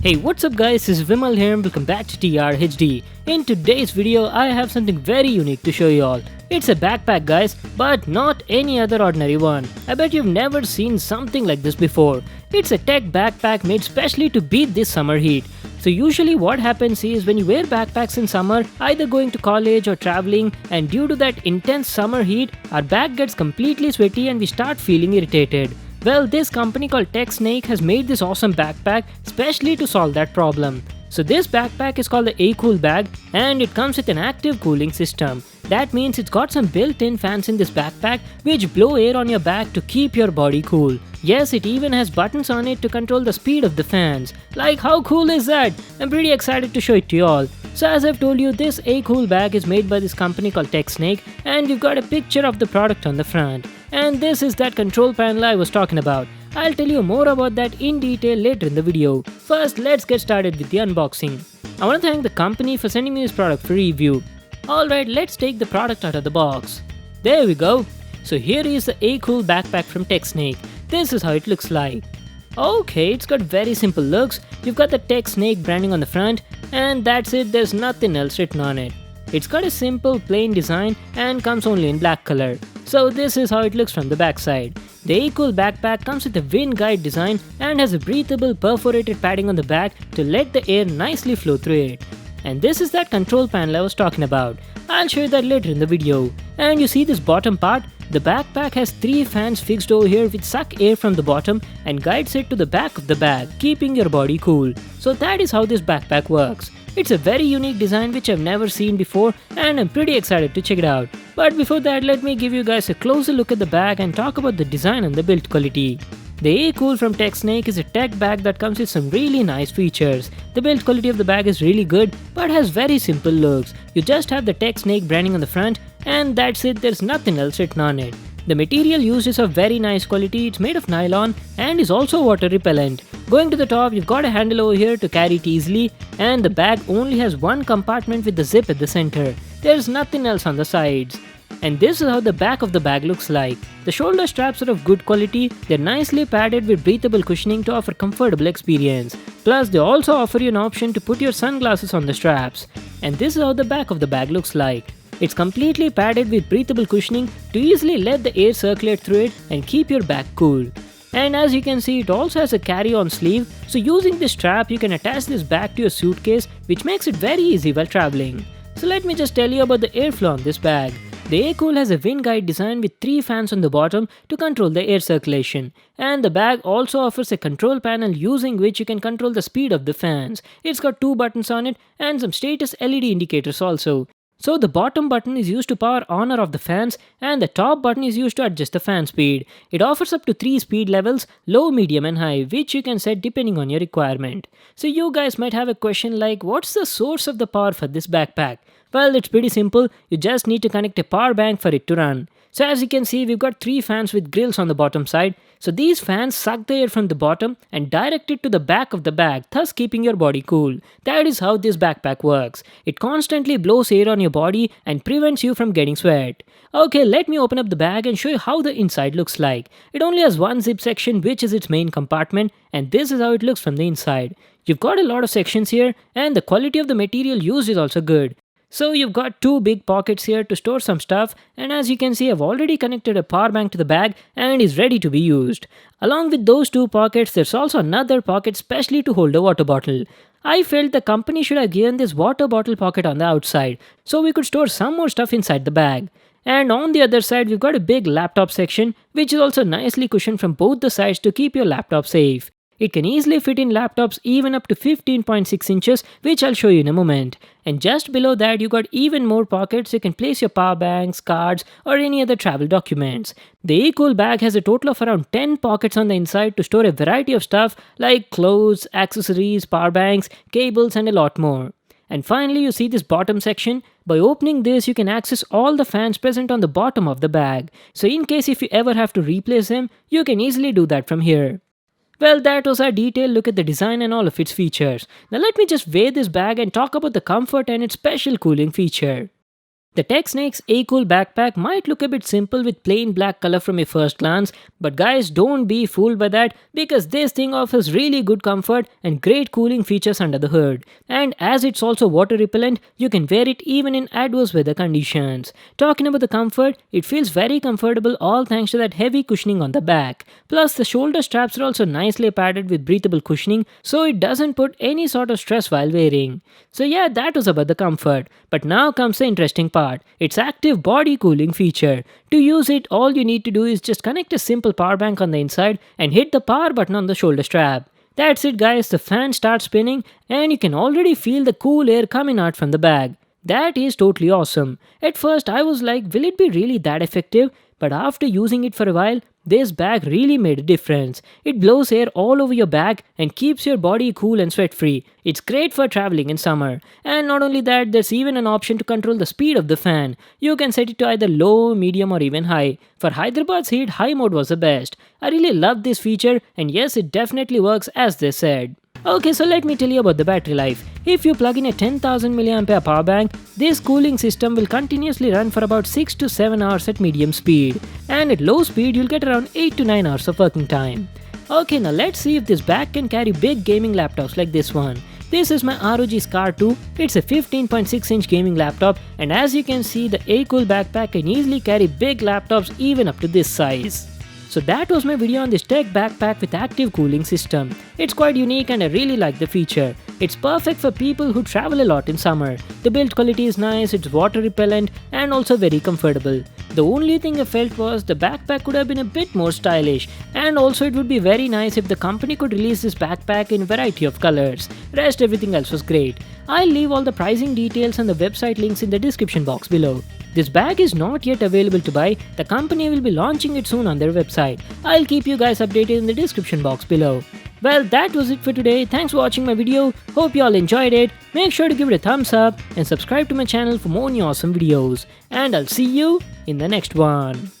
Hey, what's up guys, this is Vimal here and welcome back to TRHD. In today's video, I have something very unique to show you all. It's a backpack guys, but not any other ordinary one. I bet you've never seen something like this before. It's a tech backpack made specially to beat this summer heat. So usually what happens is when you wear backpacks in summer, either going to college or traveling, and due to that intense summer heat, our back gets completely sweaty and we start feeling irritated. Well, this company called TechSnake has made this awesome backpack specially to solve that problem. So this backpack is called the Acool bag and it comes with an active cooling system. That means it's got some built-in fans in this backpack which blow air on your back to keep your body cool. Yes, it even has buttons on it to control the speed of the fans. Like, how cool is that? I'm pretty excited to show it to you all. So as I've told you, this Acool bag is made by this company called TechSnake and you've got a picture of the product on the front. And this is that control panel I was talking about. I'll tell you more about that in detail later in the video. First, let's get started with the unboxing. I want to thank the company for sending me this product for review. Alright, let's take the product out of the box. There we go. So here is the Acool backpack from TechSnake. This is how it looks like. Okay, it's got very simple looks. You've got the TechSnake branding on the front and that's it, there's nothing else written on it. It's got a simple plain design and comes only in black color. So this is how it looks from the backside. The Acool backpack comes with a wind guide design and has a breathable perforated padding on the back to let the air nicely flow through it. And this is that control panel I was talking about. I'll show you that later in the video. And you see this bottom part? The backpack has 3 fans fixed over here which suck air from the bottom and guides it to the back of the bag, keeping your body cool. So that is how this backpack works. It's a very unique design which I've never seen before and I'm pretty excited to check it out. But before that, let me give you guys a closer look at the bag and talk about the design and the build quality. The Acool from TechSnake is a tech bag that comes with some really nice features. The build quality of the bag is really good but has very simple looks. You just have the TechSnake branding on the front and that's it, there's nothing else written on it. The material used is of very nice quality, it's made of nylon and is also water repellent. Going to the top, you've got a handle over here to carry it easily and the bag only has one compartment with the zip at the center. There's nothing else on the sides. And this is how the back of the bag looks like. The shoulder straps are of good quality, they're nicely padded with breathable cushioning to offer comfortable experience. Plus they also offer you an option to put your sunglasses on the straps. And this is how the back of the bag looks like. It's completely padded with breathable cushioning to easily let the air circulate through it and keep your back cool. And as you can see, it also has a carry-on sleeve, so using this strap you can attach this bag to your suitcase which makes it very easy while traveling. So let me just tell you about the airflow on this bag. The Acool has a wind guide design with 3 fans on the bottom to control the air circulation. And the bag also offers a control panel using which you can control the speed of the fans. It's got 2 buttons on it and some status LED indicators also. So the bottom button is used to power on or off the fans and the top button is used to adjust the fan speed. It offers up to 3 speed levels, low, medium and high, which you can set depending on your requirement. So you guys might have a question like, what's the source of the power for this backpack? Well, it's pretty simple, you just need to connect a power bank for it to run. So as you can see, we've got 3 fans with grills on the bottom side. So these fans suck the air from the bottom and direct it to the back of the bag, thus keeping your body cool. That is how this backpack works. It constantly blows air on your body and prevents you from getting sweat. Okay, let me open up the bag and show you how the inside looks like. It only has one zip section which is its main compartment and this is how it looks from the inside. You've got a lot of sections here and the quality of the material used is also good. So you've got 2 big pockets here to store some stuff and as you can see I've already connected a power bank to the bag and is ready to be used. Along with those 2 pockets there's also another pocket specially to hold a water bottle. I felt the company should have given this water bottle pocket on the outside so we could store some more stuff inside the bag. And on the other side we've got a big laptop section which is also nicely cushioned from both the sides to keep your laptop safe. It can easily fit in laptops even up to 15.6 inches which I'll show you in a moment. And just below that you got even more pockets you can place your power banks, cards or any other travel documents. The Acool bag has a total of around 10 pockets on the inside to store a variety of stuff like clothes, accessories, power banks, cables and a lot more. And finally you see this bottom section. By opening this you can access all the fans present on the bottom of the bag. So in case if you ever have to replace them, you can easily do that from here. Well, that was a detailed look at the design and all of its features. Now let me just weigh this bag and talk about the comfort and its special cooling feature. The TechSnake's Acool backpack might look a bit simple with plain black color from a first glance, but guys, don't be fooled by that because this thing offers really good comfort and great cooling features under the hood. And as it's also water repellent, you can wear it even in adverse weather conditions. Talking about the comfort, it feels very comfortable all thanks to that heavy cushioning on the back. Plus the shoulder straps are also nicely padded with breathable cushioning, so it doesn't put any sort of stress while wearing. So yeah, that was about the comfort. But now comes the interesting part. Its active body cooling feature. To use it, all you need to do is just connect a simple power bank on the inside and hit the power button on the shoulder strap. That's it guys, the fan starts spinning and you can already feel the cool air coming out from the bag. That is totally awesome. At first I was like, will it be really that effective? But after using it for a while, this bag really made a difference. It blows air all over your bag and keeps your body cool and sweat free. It's great for traveling in summer. And not only that, there's even an option to control the speed of the fan. You can set it to either low, medium or even high. For Hyderabad's heat, high mode was the best. I really love this feature and yes, it definitely works as they said. Okay, so let me tell you about the battery life. If you plug in a 10,000 mAh power bank, this cooling system will continuously run for about 6 to 7 hours at medium speed. And at low speed, you'll get around 8 to 9 hours of working time. Okay, now let's see if this bag can carry big gaming laptops like this one. This is my ROG Scar 2. It's a 15.6-inch gaming laptop and as you can see, the Acool backpack can easily carry big laptops even up to this size. So that was my video on this tech backpack with active cooling system. It's quite unique and I really like the feature. It's perfect for people who travel a lot in summer. The build quality is nice, it's water repellent and also very comfortable. The only thing I felt was the backpack could have been a bit more stylish and also it would be very nice if the company could release this backpack in a variety of colors. Rest everything else was great. I'll leave all the pricing details and the website links in the description box below. This bag is not yet available to buy, the company will be launching it soon on their website. I'll keep you guys updated in the description box below. Well, that was it for today. Thanks for watching my video. Hope you all enjoyed it. Make sure to give it a thumbs up and subscribe to my channel for more new awesome videos. And I'll see you in the next one.